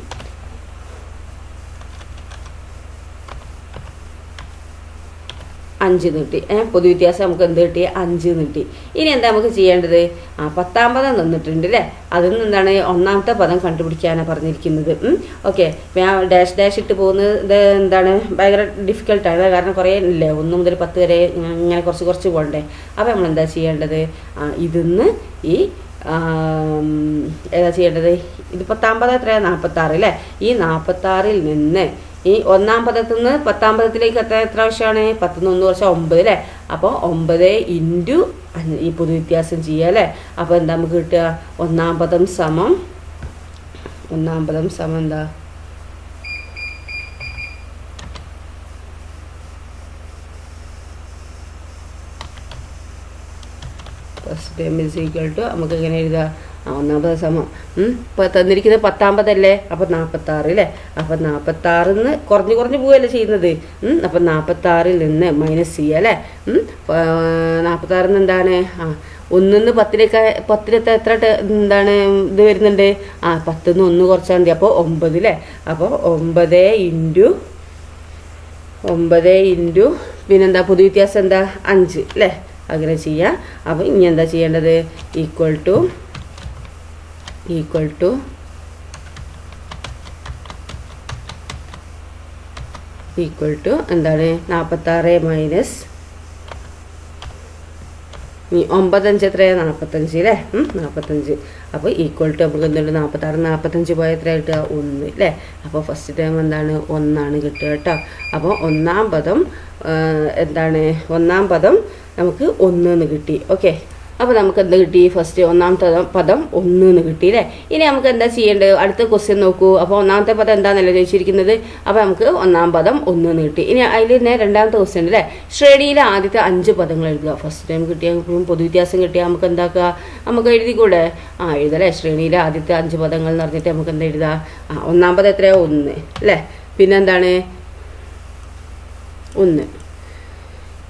5 കിട്ടി. പൊതുവ്യത്യാസം നമുക്ക് എന്ത് കിട്ടി 5 കിട്ടി. ഇനി എന്താ നമുക്ക് ചെയ്യേണ്ടത് 10ാം പദം തന്നിട്ടുണ്ട് അല്ലേ. അതിൽ നിന്ന് എന്താണ് 1ാമത്തെ പദം കണ്ടുപിടിക്കാനാണ് പറഞ്ഞിരിക്കുന്നത്. ഓക്കെ. ഞാൻ ഡാഷ് ഇട്ട് പോകുന്നത് എന്താണ് ഭയങ്കര ഡിഫിക്കൽട്ടാണ്. കാരണം കുറേ ഇല്ലേ 1 മുതൽ 10 വരെ ഇങ്ങനെ കുറച്ച് പോകണ്ടേ. അപ്പോൾ നമ്മൾ എന്താ ചെയ്യേണ്ടത് ഇതിന്ന് ഈ ഏതാ ചെയ്യേണ്ടത് ഇത് 10ാം പദം എത്രയാണ് 46 അല്ലേ. ഈ 46ൽ നിന്ന് ഈ 1ാം പദത്തിൽ നിന്ന് 10ാം പദത്തിലേക്ക് എത്ര വർഷമാണ് 10 - 1 വർഷം 9 അല്ലേ. അപ്പോൾ 9 × ഈ പൊതുവ്യത്യാസം ചെയ്യുക അല്ലേ. അപ്പോൾ എന്താ നമുക്ക് കിട്ടുക 1ാം പദം സമം എന്താ ഫസ്റ്റ് ടൈം നമുക്ക് എങ്ങനെ എഴുതുക 1ാം പദം സമം ഇപ്പോൾ തന്നിരിക്കുന്നത് 10ാം പദമല്ലേ. അപ്പോൾ 46 അല്ലേ. അപ്പോൾ 46 നിന്ന് കുറഞ്ഞ് പോവുകയല്ലേ ചെയ്യുന്നത്. അപ്പോൾ 46ൽ നിന്ന് മൈനസ് ചെയ്യുക അല്ലേ. 46 എന്താണ് 1 10 എത്ര എന്താണ് ഇത് വരുന്നുണ്ട് 10 1 കുറച്ചാൽ മതി. അപ്പോൾ 9 അല്ലേ. അപ്പോൾ 9 × പിന്നെന്താ പൊതുവ്യത്യാസം എന്താ 5 അല്ലേ. അങ്ങനെ ചെയ്യാം. അപ്പോൾ ഇനി എന്താ ചെയ്യേണ്ടത് ഈക്വൽ ടു എന്താണ് 46 മൈനസ് 9 എത്രയാണ് 45 അല്ലേ. 45. അപ്പോൾ ഈക്വൽ ടു നമുക്ക് എന്തുണ്ട് 46 45 പോയ എത്ര കിട്ടുക 1 അല്ലേ. അപ്പോൾ ഫസ്റ്റ് ടൈം എന്താണ് 1 കിട്ടുക കേട്ടോ. അപ്പോൾ 1ാം പദം എന്താണ് 1ാം പദം നമുക്ക് 1 കിട്ടി. ഓക്കെ. അപ്പോൾ നമുക്ക് എന്താ കിട്ടി? ഫസ്റ്റ് ഒന്നാമത്തെ പദം 1 എന്ന് കിട്ടി അല്ലേ. ഇനി നമുക്ക് എന്താ ചെയ്യേണ്ടത്? അടുത്ത ക്വസ്റ്റ്യൻ നോക്കൂ. അപ്പോൾ ഒന്നാമത്തെ പദം എന്താണെന്നല്ലേ ചോദിച്ചിരിക്കുന്നത്. അപ്പോൾ നമുക്ക് ഒന്നാം പദം 1 എന്ന് കിട്ടി. ഇനി അതിൽ തന്നെ രണ്ടാമത്തെ ക്വസ്റ്റ്യൻ അല്ലേ, ശ്രേണിയിലെ ആദ്യത്തെ 5 പദങ്ങൾ എഴുതുക. ഫസ്റ്റ് ടൈം കിട്ടിയാൽ പൊതുവ്യത്യാസം കിട്ടിയാൽ നമുക്ക് എന്താക്കുക? നമുക്ക് എഴുതിക്കൂടെ? എഴുതല്ലേ. ശ്രേണിയിലെ ആദ്യത്തെ 5 പദങ്ങൾ എന്ന് പറഞ്ഞിട്ട് നമുക്ക് എന്താ എഴുതാം? ഒന്നാം പദം എത്രയാ? 1 അല്ലേ. പിന്നെന്താണ്? 1.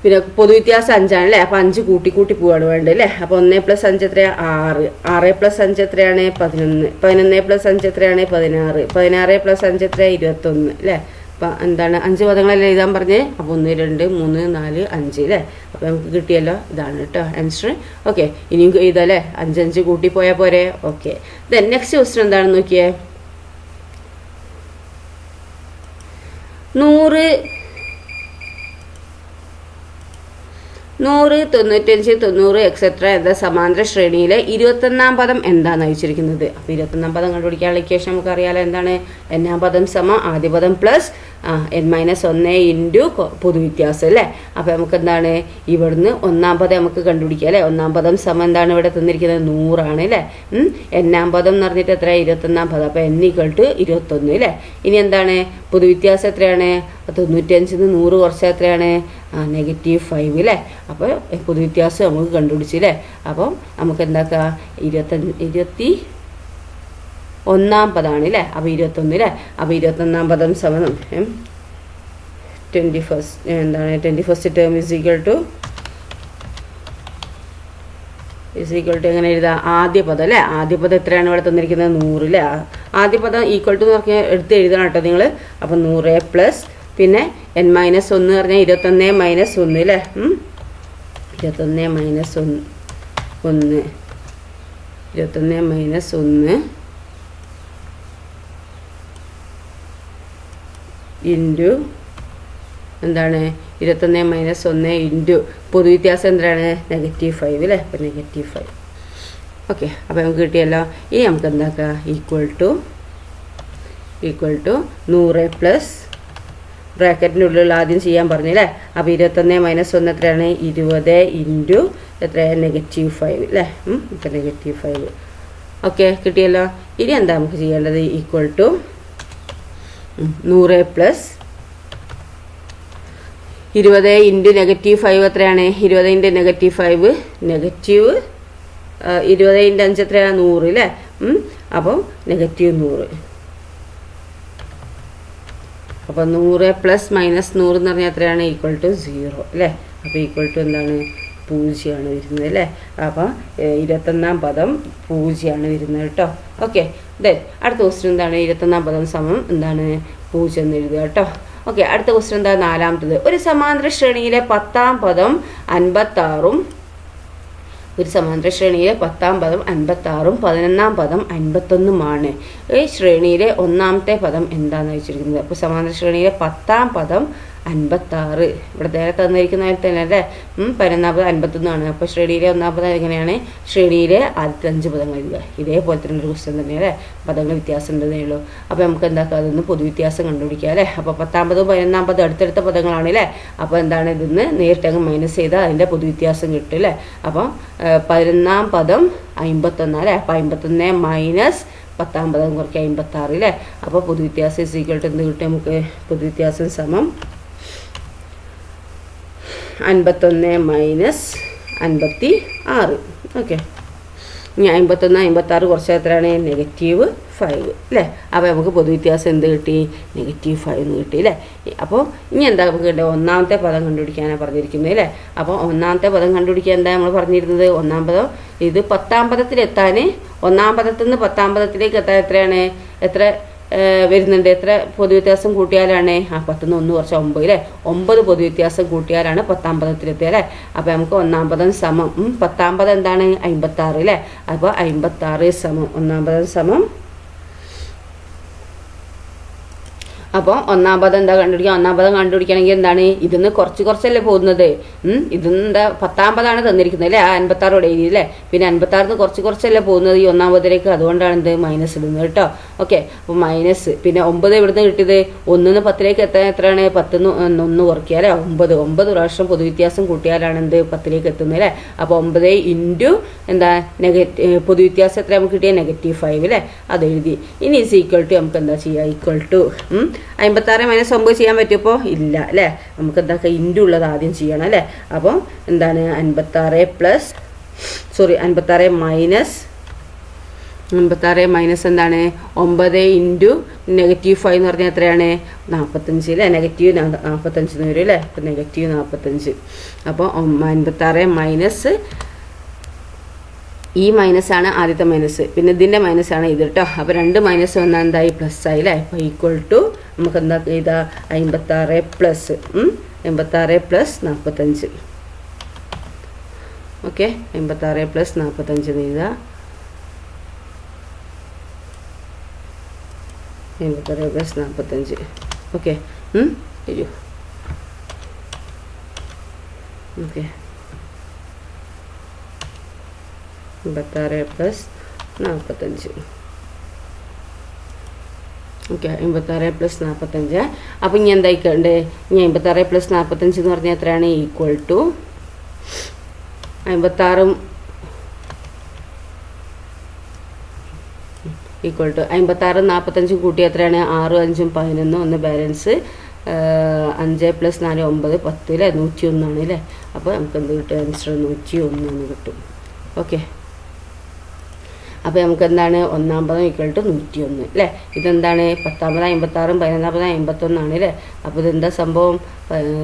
പിന്നെ പൊതുവ്യത്യാസം 5 ആണല്ലേ. അപ്പോൾ 5 കൂട്ടി പോവാണ് വേണ്ടത് അല്ലേ. അപ്പോൾ 1 + 5 എത്രയാണ്? 6. 6 + 5 എത്രയാണ്? 11. 11 + 5 എത്രയാണ്? 16. 16 + 5 എത്രയാണ്? 21 അല്ലേ. അപ്പം എന്താണ്? 5 പദങ്ങളല്ലേ എഴുതാൻ പറഞ്ഞേ. അപ്പോൾ 1 2 3 4 5 അല്ലേ. അപ്പോൾ നമുക്ക് കിട്ടിയല്ലോ. ഇതാണ് കേട്ടോ ആൻസർ. ഓക്കെ, ഇനിയും എഴുതാല്ലേ. 5 5 കൂട്ടി പോയാൽ പോരെ. ഓക്കെ, ദെൻ നെക്സ്റ്റ് ക്വസ്റ്റ്യൻ എന്താണെന്ന് നോക്കിയേ. 100 100 95 90 എക്സെട്ര എന്ന സമാന്തര ശ്രേണിയിലെ 21ാം പദം എന്താണെന്ന് ചോദിച്ചിരിക്കുന്നത്. അപ്പോൾ 21ാം പദം കണ്ടുപിടിക്കാനുള്ള ഇക്വേഷൻ നമുക്കറിയാലോ. എന്താണ്? n-ാം പദം സമം ആദ്യ പദം പ്ലസ് n-1 ഇൻറ്റു പൊതുവ്യത്യാസം അല്ലേ. അപ്പോൾ നമുക്ക് എന്താണ്? ഇവിടുന്ന് ഒന്നാം പദം നമുക്ക് കണ്ടുപിടിക്കാം അല്ലേ. ഒന്നാം പദം സമം എന്താണ് ഇവിടെ തന്നിരിക്കുന്നത്? 100 ആണ് അല്ലേ. n-ാം പദം എന്ന് പറഞ്ഞിട്ട് എത്ര? 21ാം പദം. അപ്പോൾ n = 21 അല്ലേ. ഇനി എന്താണ്? പൊതുവ്യത്യാസം എത്രയാണ്? 95 ന്ന് 100 കുറച്ചാൽ എത്രയാണ്? -5 അല്ലേ. അപ്പോൾ പൊതുവ്യത്യാസം നമുക്ക് കണ്ടുപിടിച്ചില്ലേ. അപ്പം നമുക്ക് എന്താക്കാം? 21ാം പദമാണ് അല്ലേ. അപ്പോൾ 21 അല്ലേ. അപ്പോൾ 21ാം പദം സമം 21st term is equal to എങ്ങനെ എഴുതാം? ആദ്യ പദം അല്ലേ. ആദ്യ പദം എത്രയാണ് ഇവിടെ തന്നിരിക്കുന്നത്? 100 അല്ലേ. ആദ്യ പദം ഈക്വൽ ടു എന്ന് പറഞ്ഞാൽ എടുത്ത് എഴുതണം കേട്ടോ നിങ്ങൾ. അപ്പം 100 പ്ലസ് പിന്നെ n-1 പറഞ്ഞാൽ 21 - 1 അല്ലേ. 21 - 1 ഇൻറ്റു എന്താണ്? 21 - 1 ഇൻറ്റു പൊതുവ്യത്യാസം എന്താണ്? -5 അല്ലേ. അപ്പം -5. ഓക്കെ, അപ്പോൾ നമുക്ക് കിട്ടിയല്ലോ. ഇനി നമുക്ക് എന്താക്കാം? ഈക്വൽ ടു 100 പ്ലസ് ബ്രാക്കറ്റിനുള്ളിൽ ആദ്യം ചെയ്യാൻ പറഞ്ഞല്ലേ. അപ്പോൾ 21 - 1 എത്രയാണ്? 20 ഇൻറ്റു എത്രയാണ്? -5 അല്ലേ. ഇപ്പം -5. ഓക്കെ, കിട്ടിയല്ലോ. ഇനി എന്താ നമുക്ക് ചെയ്യേണ്ടത്? ഈക്വൽ ടു 100 പ്ലസ് 20 ഇൻറ്റു -5 എത്രയാണ്? 20 ഇൻറ്റു -5 നെഗറ്റീവ് 20 ഇൻറ്റു 5 എത്രയാണ്? 100 അല്ലേ. അപ്പോൾ -100. അപ്പോൾ 100 പ്ലസ് -100 എന്ന് പറഞ്ഞാൽ എത്രയാണ്? ഈക്വൽ ടു 0 അല്ലേ. അപ്പോൾ ഈക്വൽ ടു എന്താണ്? 0 ആണ് വരുന്നത് അല്ലേ. അപ്പോൾ 21ാം പദം 0 ആണ് വരുന്നത് കേട്ടോ. ഓക്കെ, ദെൻ അടുത്ത ക്വസ്റ്റ്യൻ എന്താണ്? 21ാം പദം സമം എന്താണ്? 0 എന്ന് എഴുതുക കേട്ടോ. ഓക്കെ, അടുത്ത ക്വസ്റ്റ്യൻ എന്താ? 4ാമത്തത്. ഒരു സമാന്തര ശ്രേണിയിലെ 10ാം പദം 56ഉം ഒരു സമാന്തര ശ്രേണിയിലെ 10ാം പദം 56ഉം 11ാം പദം 51മാണ്. ഈ ശ്രേണിയിലെ ഒന്നാമത്തെ പദം എന്താണെന്ന് വെച്ചിരിക്കുന്നത്. അപ്പോൾ സമാന്തര ശ്രേണിയിലെ 10ാം പദം 56. ഇവിടെ നേരെ തന്നിരിക്കുന്ന പോലെ തന്നെ അല്ലേ. 11ാം പദം 51ആണ്. അപ്പോൾ ശ്രേണിയിലെ ഒന്നാം പദം എങ്ങനെയാണ്? ശ്രേണിയിലെ ആദ്യത്തെ 5 പദങ്ങൾ എഴുതുക. ഇതേപോലെ തന്നെ ഒരു ക്വസ്റ്റ്യൻ തന്നെ അല്ലേ. പദങ്ങൾ വ്യത്യാസം ഉണ്ടെന്നേ ഉള്ളൂ. അപ്പോൾ നമുക്ക് എന്താക്കാം? അതൊന്ന് പൊതുവ്യത്യാസം കണ്ടുപിടിക്കുക അല്ലേ. അപ്പോൾ 10ാം പദവും 11ാം പദം അടുത്തടുത്ത പദങ്ങളാണ് അല്ലേ. അപ്പോൾ എന്താണ്? ഇതിന്ന് നേരിട്ടങ്ങ് മൈനസ് ചെയ്താൽ അതിൻ്റെ പൊതുവ്യത്യാസം കിട്ടും അല്ലേ. അപ്പം 11ാം പദം 51 അല്ലേ. അപ്പോൾ 51 മൈനസ് 10ാം പദം കുറയ്ക്കുക 56 അല്ലേ. അപ്പോൾ പൊതുവ്യത്യാസം ഇസ് ഈക്വൽ ടു എന്ത് കിട്ടും നമുക്ക്? പൊതുവ്യത്യാസം സമം 51 മൈനസ് 56. ഓക്കെ, ഇനി 51 56 കുറച്ച് എത്രയാണ്? -5 അല്ലേ. അപ്പോൾ നമുക്ക് പൊതുവ്യത്യാസം എന്ത് കിട്ടി? -5 എന്ന് കിട്ടി അല്ലേ. അപ്പോൾ ഇനി എന്താ നമുക്ക് കിട്ടുക? ഒന്നാമത്തെ പദം കണ്ടുപിടിക്കാനാണ് പറഞ്ഞിരിക്കുന്നത് അല്ലേ. അപ്പോൾ ഒന്നാമത്തെ പദം കണ്ടുപിടിക്കാൻ എന്താ നമ്മൾ പറഞ്ഞിരുന്നത്? ഒന്നാം പദം ഇത് 10ാം പദത്തിലെത്താൻ ഒന്നാം പദത്തിൽ നിന്ന് 10ാം പദത്തിലേക്ക് എത്താൻ എത്രയാണ്? എത്ര വരുന്നുണ്ട്? എത്ര പൊതുവ്യത്യാസം കൂട്ടിയാലാണ്? 10 ന്ന് 1 കുറച്ച് 9 അല്ലേ. 9 പൊതുവ്യത്യാസം കൂട്ടിയാലാണ് 10ാം പദത്തിലെത്തിയത് അല്ലേ. അപ്പോൾ നമുക്ക് ഒന്നാം പദം സമം 10ാം പദം എന്താണ്? 56 അല്ലേ. അപ്പോൾ 56 സമം ഒന്നാം പദം സമം അപ്പോൾ ഒന്നാം പദം എന്താ കണ്ടുപിടിക്കുക? ഒന്നാം പദം കണ്ടുപിടിക്കണമെങ്കിൽ എന്താണ്? ഇതിന്ന് കുറച്ചല്ലേ പോകുന്നത്. ഇതിന്ന് എന്താ 10ാം പദമാണ് തന്നിരിക്കുന്നത് അല്ലേ? ആ 56 എഴുതി അല്ലേ? പിന്നെ 56 കുറച്ചല്ലേ പോകുന്നത് ഈ ഒന്നാം പദത്തിലേക്ക്. അതുകൊണ്ടാണ് എന്ത് മൈനസ് ഇടുന്നത് കേട്ടോ. ഓക്കെ, അപ്പോൾ മൈനസ്. പിന്നെ 9 എവിടുന്ന് കിട്ടിയത്? 1 ന്ന് 10ലേക്ക് എത്താൻ എത്രയാണ്? 10 ന്ന് 1 കുറയ്ക്കുക അല്ലേ? 9 പ്രാവശ്യം പൊതുവ്യത്യാസം കൂട്ടിയാലാണ് എന്ത് 10ലേക്ക് എത്തുന്നത് അല്ലേ? അപ്പോൾ 9 ഇൻറ്റു എന്താ പൊതുവ്യത്യാസം എത്ര നമുക്ക് കിട്ടിയ? -5 അല്ലേ? അത് എഴുതി. ഇനി ഈസ് ഈക്വൽ ടു നമുക്ക് എന്താ ചെയ്യുക? ഈക്വൽ ടു 56 - 9 ചെയ്യാൻ പറ്റുമോ? ഇല്ല അല്ലേ? നമുക്ക് എന്താ ഇൻറ്റു ഉള്ളത് ആദ്യം ചെയ്യണം അല്ലേ? അപ്പം എന്താണ് 56 മൈനസ് എന്താണ് 9 ഇൻറ്റു -5 എന്ന് പറഞ്ഞാൽ എത്രയാണ്? 45 അല്ലേ? -45 എന്ന് വരും അല്ലേ? അപ്പം -45. അപ്പോൾ 56 മൈനസ് ഈ മൈനസാണ് ആദ്യത്തെ മൈനസ്, പിന്നെ ഇതിൻ്റെ മൈനസാണ് ഇത് കേട്ടോ. അപ്പോൾ 2 മൈനസ് വന്നാൽ എന്തായി? പ്ലസ് ആയി അല്ലേ? അപ്പോൾ ഈക്വൽ ടു നമുക്ക് എന്താ ചെയ്താൽ 56 പ്ലസ് 45. ഓക്കെ, 56 പ്ലസ് 45 എഴുതാം. 56 plus 45. Okay, okay 56 plus 45. Okay, 56 plus 45. അപ്പം ഇനി എന്തായിക്കണ്ട്? ഇനി 56 പ്ലസ് 45 എന്ന് പറഞ്ഞാൽ എത്രയാണ്? ഈക്വൽ ടു 56 45 കൂട്ടി എത്രയാണ്? 6 5 11, 1 ബാലൻസ് 5 പ്ലസ് 4 9 10 അല്ലേ? 101 ആണ് അല്ലേ? അപ്പോൾ നമുക്ക് എന്ത് കിട്ടും? ആൻസർ 101 കിട്ടും. ഓക്കെ, അപ്പോൾ നമുക്ക് എന്താണ്? ഒന്നാം പദം ഈക്വൽ ടു 101 അല്ലേ? ഇതെന്താണ്? 10ാം പദം 56, 11ാം പദം 51 ആണ് അല്ലേ? അപ്പോൾ ഇതെന്താ സംഭവം?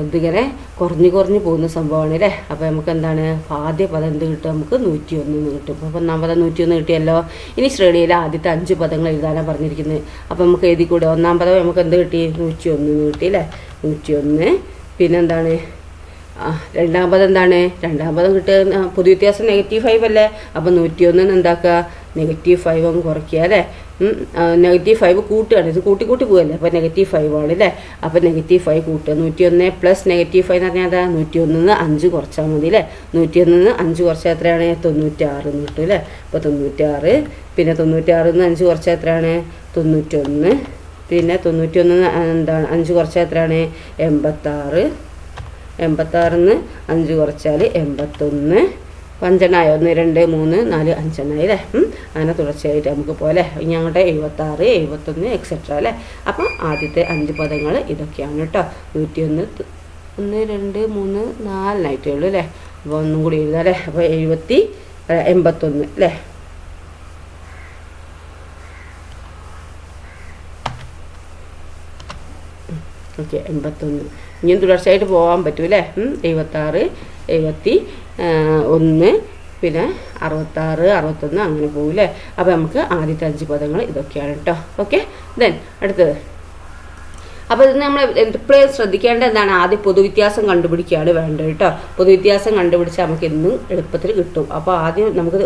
ഇതിങ്ങനെ കുറഞ്ഞു പോകുന്ന സംഭവമാണ് അല്ലേ? അപ്പോൾ നമുക്ക് എന്താണ്? ആദ്യ പദം എന്ത് കിട്ടും? നമുക്ക് 101 കിട്ടും. അപ്പോൾ ഒന്നാം പദം 101 കിട്ടിയല്ലോ. ഇനി ശ്രേണിയിലെ ആദ്യത്തെ 5 പദങ്ങൾ എഴുതാനാണ് പറഞ്ഞിരിക്കുന്നത്. അപ്പോൾ നമുക്ക് എഴുതിക്കൂടെ? ഒന്നാം പദം നമുക്ക് എന്ത് കിട്ടി? 101 കിട്ടി അല്ലേ? 101. പിന്നെന്താണ്? രണ്ടാം പദം എന്താണ്? രണ്ടാം പദം കിട്ടുക പൊതുവ്യത്യാസം -5 അല്ലേ? അപ്പോൾ 101 എന്താക്കുക? -5 അങ്ങ് കുറയ്ക്കുക അല്ലേ? -5 കൂട്ടുകയാണ്. ഇത് കൂട്ടി പോകല്ലേ? അപ്പോൾ -5 ആണ് അല്ലേ? അപ്പോൾ -5 കൂട്ടുക. 101 പ്ലസ് -5 എന്ന് പറഞ്ഞാൽ എന്താ? 101 5 കുറച്ചാൽ മതി അല്ലേ? 101 5 കുറച്ചാൽ എത്രയാണ്? 96 എന്ന് കിട്ടും അല്ലേ? അപ്പോൾ 96. പിന്നെ 96 5 കുറച്ചാൽ എത്രയാണ്? 91. പിന്നെ 91 എന്താണ് 5 കുറച്ചാൽ എത്രയാണ്? 86. 86 5 കുറച്ചാൽ 81. 5 1 2 3 4 5 അല്ലേ? അങ്ങനെ തുടർച്ചയായിട്ട് നമുക്ക് പോലെ ഇനി അങ്ങോട്ട് 76 71 എക്സെട്ര അല്ലേ? അപ്പം ആദ്യത്തെ 5 പദങ്ങൾ ഇതൊക്കെയാണ് കേട്ടോ. 101 1 2 3 4 ഉള്ളൂ അല്ലേ? അപ്പോൾ ഒന്നും കൂടി എഴുതാം അല്ലേ? അപ്പോൾ 81 അല്ലേ? ഓക്കെ, 81. ഇനിയും തുടർച്ചയായിട്ട് പോകാൻ പറ്റും അല്ലേ? 76 71 പിന്നെ 66 61 അങ്ങനെ പോകും അല്ലേ? അപ്പോൾ നമുക്ക് ആദ്യത്തെ 5 പദങ്ങൾ ഇതൊക്കെയാണ് കേട്ടോ. ഓക്കെ, ദെൻ അടുത്തത്. അപ്പോൾ ഇത് നമ്മൾ എപ്പോഴും ശ്രദ്ധിക്കേണ്ട എന്താണ്? ആദ്യം പൊതുവ്യത്യാസം കണ്ടുപിടിക്കുകയാണ് വേണ്ടത് കേട്ടോ. പൊതുവ്യത്യാസം കണ്ടുപിടിച്ചാൽ നമുക്ക് എന്നും എളുപ്പത്തിൽ കിട്ടും. അപ്പോൾ ആദ്യം നമുക്ക്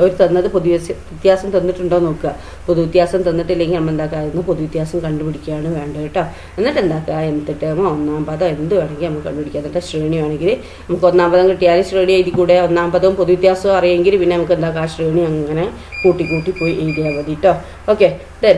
ഒരു തന്നത് പൊതുവ്യത്യാസം തന്നിട്ടുണ്ടോ നോക്കുക. പൊതുവ്യത്യാസം തന്നിട്ടില്ലെങ്കിൽ നമ്മൾ എന്താക്കുക? പൊതുവ്യത്യാസം കണ്ടുപിടിക്കുകയാണ് വേണ്ടത് കേട്ടോ. എന്നിട്ട് എന്താക്കുക? nth ടേമോ ഒന്നാം പദം എന്ത് വേണമെങ്കിൽ നമുക്ക് കണ്ടുപിടിക്കാം. എന്നിട്ട് ശ്രേണി വേണമെങ്കിൽ നമുക്ക് ഒന്നാം പദം കിട്ടിയാൽ ശ്രേണി എഴുതി കൂടെ. ഒന്നാം പദവും പൊതുവ്യത്യാസവും അറിയെങ്കിൽ പിന്നെ നമുക്ക് എന്താക്കുക? ശ്രേണി അങ്ങനെ കൂട്ടി പോയി എഴുതിയാൽ മതി കേട്ടോ. Okay, then